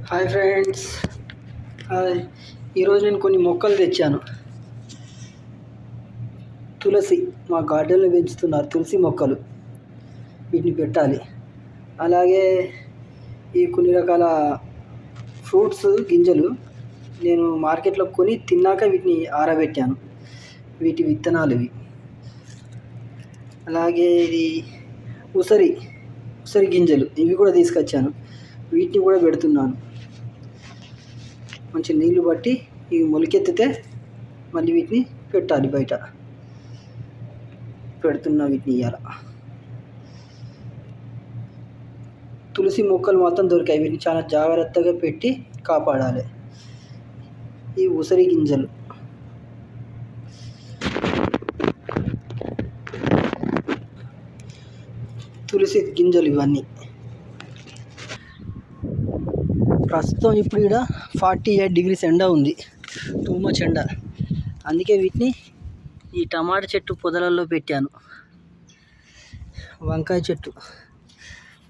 Hi friends. ఈరోజు నేను కొన్ని మొక్కలు తెచ్చాను. తులసి మా గార్డెన్లో పెంచుతున్నారు తులసి మొక్కలు. వీటిని పెట్టాలి. అలాగే ఈ కొన్ని రకాల ఫ్రూట్స్ గింజలు నేను మార్కెట్లో కొని తిన్నాక వీటిని ఆరబెట్టాను. వీటి విత్తనాలు ఇవి. అలాగే ఇది ఉసిరి గింజలు ఇవి కూడా తీసుకొచ్చాను. వీటిని కూడా పెడుతున్నాను. మంచి నీళ్ళు బట్టి ఇవి మొలకెత్తితే మళ్ళీ వీటిని పెట్టాలి. బయట పెడుతున్నా వీటిని. ఇవ్వాలి తులసి మొక్కలు మొత్తం దొరికాయి. వీటిని చాలా జాగ్రత్తగా పెట్టి కాపాడాలి. ఈ ఉసిరి గింజలు తులసి గింజలు ఇవన్నీ. ప్రస్తుతం ఇప్పుడు ఇక్కడ 48 degrees ఎండ ఉంది. టూ మచ్ ఎండ. అందుకే వీటిని ఈ టమాటా చెట్టు పొదలలో పెట్టాను. వంకాయ చెట్టు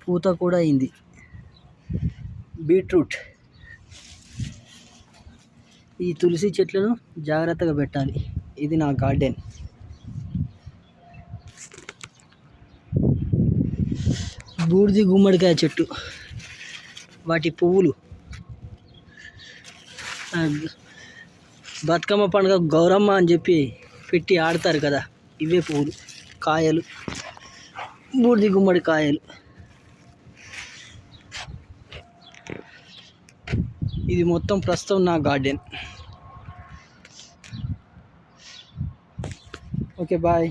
పూత కూడా అయింది. బీట్రూట్. ఈ తులసి చెట్లను జాగ్రత్తగా పెట్టాలి. ఇది నా గార్డెన్. బూడిది గుమ్మడికాయ చెట్టు, వాటి పువ్వులు బతుకమ్మ పండుగ గౌరమ్మ అని చెప్పి పెట్టి ఆడతారు కదా, ఇవే పువ్వులు. కాయలు బూడిది గుమ్మడి కాయలు. ఇది మొత్తం ప్రస్తుతం నా గార్డెన్. Okay, bye.